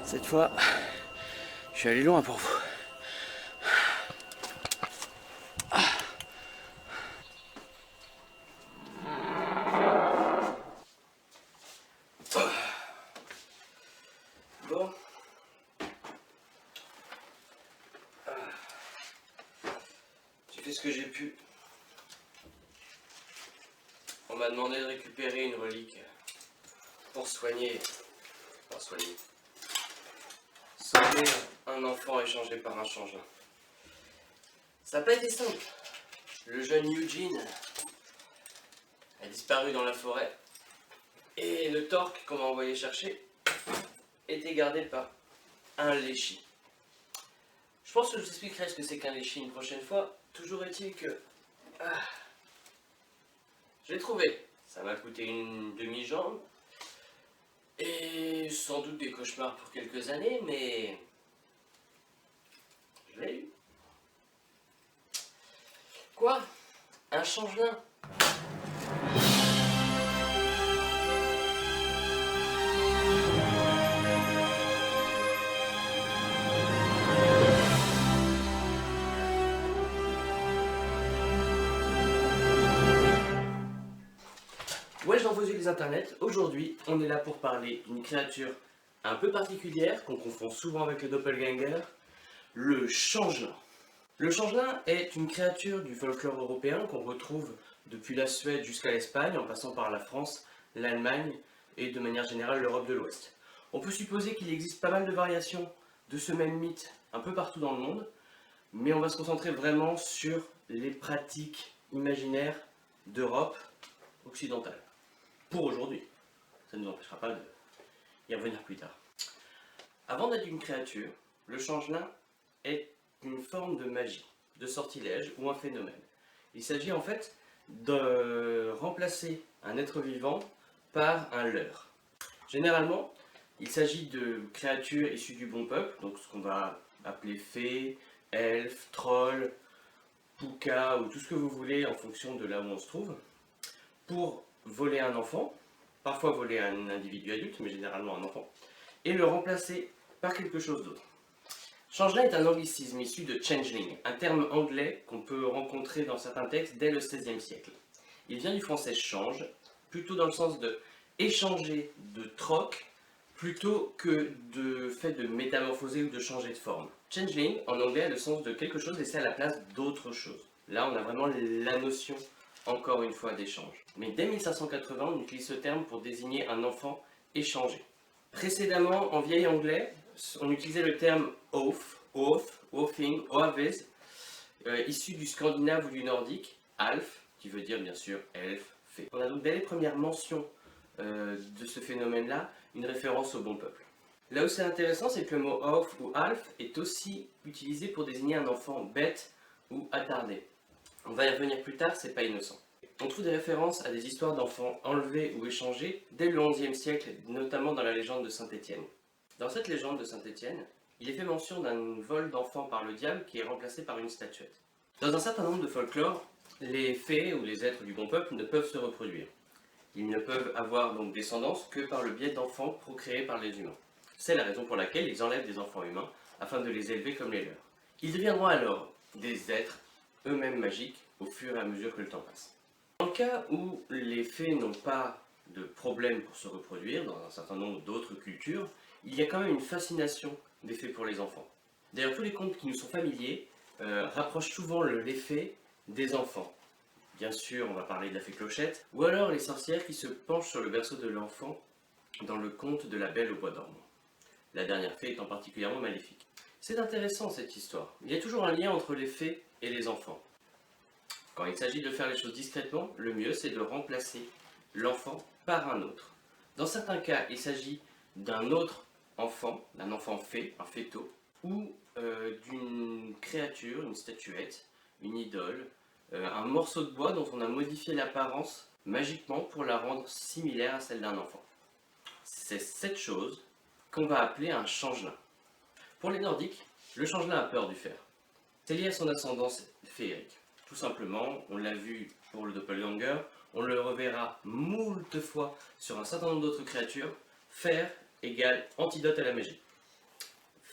Cette fois, je suis allé loin pour vous. Bon. J'ai fait ce que j'ai pu. On m'a demandé de récupérer une relique pour soigner. Enfin, soigner. Sauver un enfant échangé par un changelin. Ça n'a pas été simple. Le jeune Eugene a disparu dans la forêt. Et le torque qu'on m'a envoyé chercher était gardé par un léchi. Je pense que je vous expliquerai ce que c'est qu'un léchi une prochaine fois. Toujours est-il que... je l'ai trouvé. Ça m'a coûté une demi-jambe. Et sans doute des cauchemars pour quelques années, mais... je l'ai eu. Quoi? Un changelin? Ouais, dans vos yeux les internets, aujourd'hui on est là pour parler d'une créature un peu particulière qu'on confond souvent avec le doppelganger, le changelin. Le changelin est une créature du folklore européen qu'on retrouve depuis la Suède jusqu'à l'Espagne, en passant par la France, l'Allemagne et de manière générale l'Europe de l'Ouest. On peut supposer qu'il existe pas mal de variations de ce même mythe un peu partout dans le monde, mais on va se concentrer vraiment sur les pratiques imaginaires d'Europe occidentale. Pour aujourd'hui. Ça ne nous empêchera pas d'y revenir plus tard. Avant d'être une créature, le changelin est une forme de magie, de sortilège ou un phénomène. Il s'agit en fait de remplacer un être vivant par un leurre. Généralement, il s'agit de créatures issues du bon peuple, donc ce qu'on va appeler fées, elfes, trolls, poukas ou tout ce que vous voulez en fonction de là où on se trouve, pour voler un enfant, parfois voler un individu adulte, mais généralement un enfant, et le remplacer par quelque chose d'autre. Changelin est un anglicisme issu de changeling, un terme anglais qu'on peut rencontrer dans certains textes dès le XVIe siècle. Il vient du français change, plutôt dans le sens de échanger, de troc, plutôt que de fait de métamorphoser ou de changer de forme. Changeling, en anglais, a le sens de quelque chose laissé à la place d'autre chose. Là, on a vraiment la notion, encore une fois, d'échange. Mais dès 1580, on utilise ce terme pour désigner un enfant échangé. Précédemment, en vieil anglais, on utilisait le terme oath, oathing, oaves, issu du scandinave ou du nordique, alf, qui veut dire bien sûr elfe, fée. On a donc dès les premières mentions de ce phénomène-là une référence au bon peuple. Là où c'est intéressant, c'est que le mot oath ou alf est aussi utilisé pour désigner un enfant bête ou attardé. On va y revenir plus tard, c'est pas innocent. On trouve des références à des histoires d'enfants enlevés ou échangés dès le XIe siècle, notamment dans la légende de Saint-Étienne. Dans cette légende de Saint-Étienne, il est fait mention d'un vol d'enfant par le diable qui est remplacé par une statuette. Dans un certain nombre de folklores, les fées ou les êtres du bon peuple ne peuvent se reproduire. Ils ne peuvent avoir donc descendance que par le biais d'enfants procréés par les humains. C'est la raison pour laquelle ils enlèvent des enfants humains afin de les élever comme les leurs. Ils deviendront alors des êtres eux-mêmes magiques au fur et à mesure que le temps passe. Dans le cas où les fées n'ont pas de problème pour se reproduire, dans un certain nombre d'autres cultures, il y a quand même une fascination des fées pour les enfants. D'ailleurs, tous les contes qui nous sont familiers rapprochent souvent les fées des enfants. Bien sûr, on va parler de la fée Clochette, ou alors les sorcières qui se penchent sur le berceau de l'enfant dans le conte de la Belle au bois dormant. La dernière fée étant particulièrement maléfique. C'est intéressant cette histoire. Il y a toujours un lien entre les fées et les enfants. Quand il s'agit de faire les choses discrètement, le mieux c'est de remplacer l'enfant par un autre. Dans certains cas, il s'agit d'un autre enfant, d'un enfant fée, un féto, ou d'une créature, une statuette, une idole, un morceau de bois dont on a modifié l'apparence magiquement pour la rendre similaire à celle d'un enfant. C'est cette chose qu'on va appeler un changelin. Pour les nordiques, le changelin a peur du fer. C'est lié à son ascendance féerique. Tout simplement, on l'a vu pour le doppelganger, on le reverra moult fois sur un certain nombre d'autres créatures, fer égale antidote à la magie.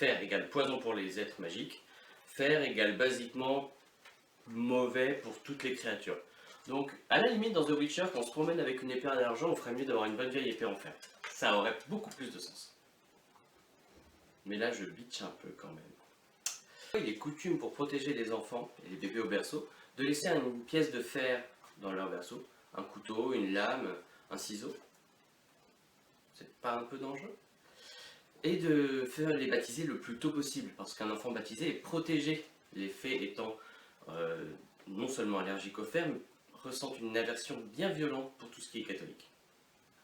fer égale poison pour les êtres magiques, fer égale basiquement mauvais pour toutes les créatures. Donc, à la limite, dans The Witcher, quand on se promène avec une épée en argent, on ferait mieux d'avoir une bonne vieille épée en fer. Ça aurait beaucoup plus de sens. Mais là, je bitch un peu quand même. Il est coutume pour protéger les enfants et les bébés au berceau de laisser une pièce de fer dans leur berceau, un couteau, une lame, un ciseau. C'est pas un peu dangereux? Et de faire les baptiser le plus tôt possible, parce qu'un enfant baptisé est protégé, les fées étant non seulement allergiques au fer, mais ressentent une aversion bien violente pour tout ce qui est catholique.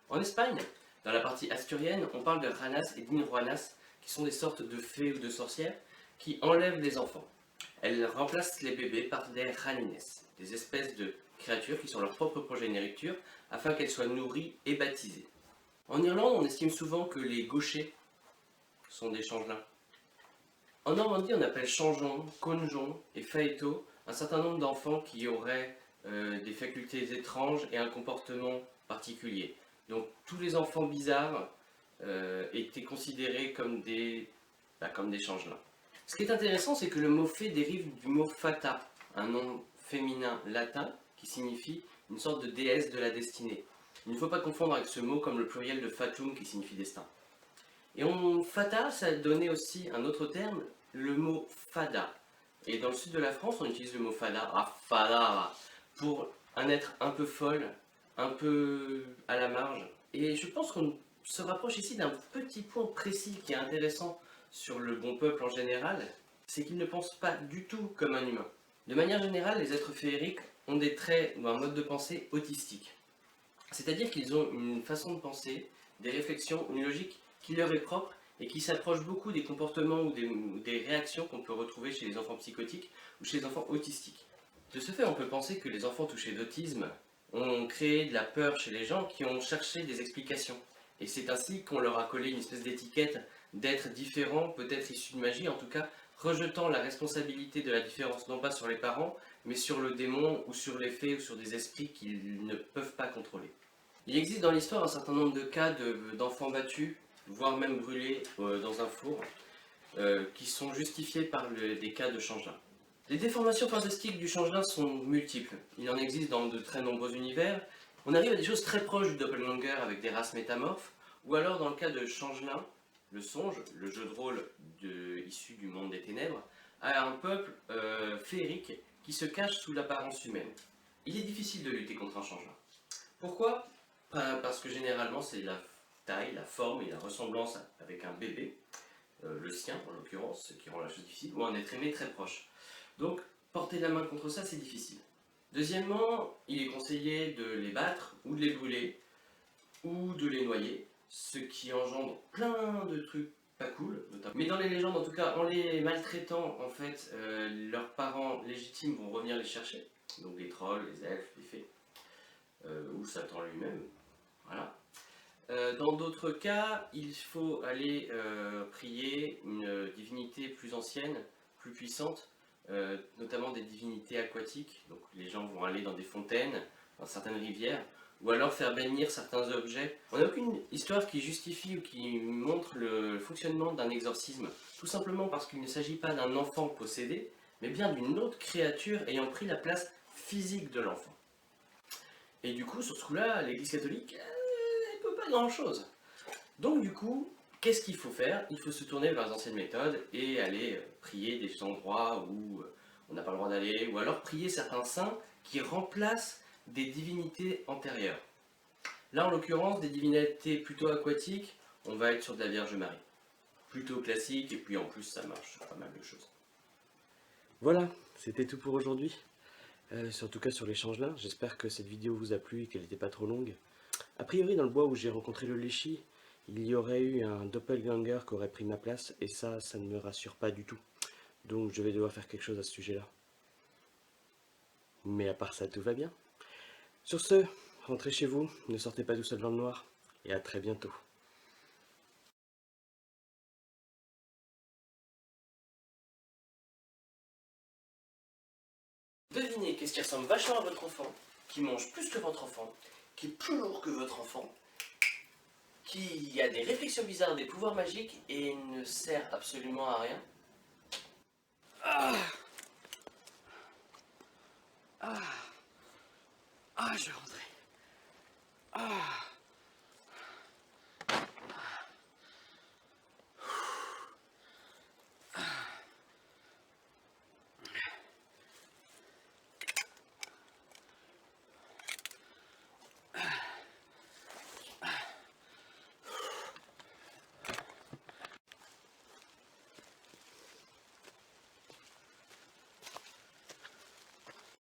En Espagne, dans la partie asturienne, on parle de ranas et d'inruanas, qui sont des sortes de fées ou de sorcières qui enlèvent les enfants. Elles remplacent les bébés par des ranines, des espèces de créatures qui sont leur propre progéniture, afin qu'elles soient nourries et baptisées. En Irlande, on estime souvent que les gauchers sont des changelins. En Normandie, on appelle changeon, conjon et faeto un certain nombre d'enfants qui auraient des facultés étranges et un comportement particulier. Donc tous les enfants bizarres étaient considérés comme des changelins. Ce qui est intéressant, c'est que le mot fée dérive du mot fata, un nom féminin latin qui signifie une sorte de déesse de la destinée. Il ne faut pas confondre avec ce mot comme le pluriel de fatum qui signifie destin. Et fata, ça a donné aussi un autre terme, le mot fada. Et dans le sud de la France, on utilise le mot fada, pour un être un peu folle, un peu à la marge. Et je pense qu'on se rapproche ici d'un petit point précis qui est intéressant sur le bon peuple en général, c'est qu'il ne pense pas du tout comme un humain. De manière générale, les êtres féeriques ont des traits ou un mode de pensée autistique. C'est-à-dire qu'ils ont une façon de penser, des réflexions, une logique qui leur est propre et qui s'approche beaucoup des comportements ou des réactions qu'on peut retrouver chez les enfants psychotiques ou chez les enfants autistiques. De ce fait, on peut penser que les enfants touchés d'autisme ont créé de la peur chez les gens qui ont cherché des explications. Et c'est ainsi qu'on leur a collé une espèce d'étiquette d'être différent, peut-être issu de magie, en tout cas rejetant la responsabilité de la différence non pas sur les parents, mais sur le démon ou sur les fées ou sur des esprits qu'ils ne peuvent pas contrôler. Il existe dans l'histoire un certain nombre de cas d'enfants battus, voire même brûlés dans un four, qui sont justifiés par des cas de changelin. Les déformations fantastiques du changelin sont multiples. Il en existe dans de très nombreux univers. On arrive à des choses très proches du doppelganger avec des races métamorphes, ou alors dans le cas de changelin, le songe, le jeu de rôle issu du monde des ténèbres, à un peuple féerique qui se cache sous l'apparence humaine. Il est difficile de lutter contre un changelin. Pourquoi? Parce que généralement c'est la taille, la forme et la ressemblance avec un bébé, le sien en l'occurrence, ce qui rend la chose difficile, ou un être aimé très proche. Donc porter la main contre ça c'est difficile. Deuxièmement, il est conseillé de les battre ou de les brûler ou de les noyer, ce qui engendre plein de trucs pas cool, notamment. Mais dans les légendes, en tout cas, en les maltraitant, en fait, leurs parents légitimes vont revenir les chercher, donc les trolls, les elfes, les fées, ou Satan lui-même, voilà. Dans d'autres cas, il faut aller prier une divinité plus ancienne, plus puissante, notamment des divinités aquatiques, donc les gens vont aller dans des fontaines, dans certaines rivières, ou alors faire bannir certains objets. On n'a aucune histoire qui justifie ou qui montre le fonctionnement d'un exorcisme, tout simplement parce qu'il ne s'agit pas d'un enfant possédé, mais bien d'une autre créature ayant pris la place physique de l'enfant. Et du coup, sur ce coup-là, l'Église catholique, elle ne peut pas grand-chose. Donc du coup, qu'est-ce qu'il faut faire? Il faut se tourner vers les anciennes méthodes et aller prier des endroits où on n'a pas le droit d'aller, ou alors prier certains saints qui remplacent des divinités antérieures. Là, en l'occurrence, des divinités plutôt aquatiques, on va être sur de la Vierge Marie. Plutôt classique, et puis en plus, ça marche sur pas mal de choses. Voilà, c'était tout pour aujourd'hui. En tout cas sur les changelins. J'espère que cette vidéo vous a plu et qu'elle n'était pas trop longue. A priori, dans le bois où j'ai rencontré le Leshy, il y aurait eu un doppelganger qui aurait pris ma place, et ça ne me rassure pas du tout. Donc je vais devoir faire quelque chose à ce sujet-là. Mais à part ça, tout va bien. Sur ce, rentrez chez vous, ne sortez pas tout seul dans le noir, et à très bientôt. Devinez qu'est-ce qui ressemble vachement à votre enfant, qui mange plus que votre enfant, qui est plus lourd que votre enfant, qui a des réflexions bizarres, des pouvoirs magiques et ne sert absolument à rien. Je vais rentrer.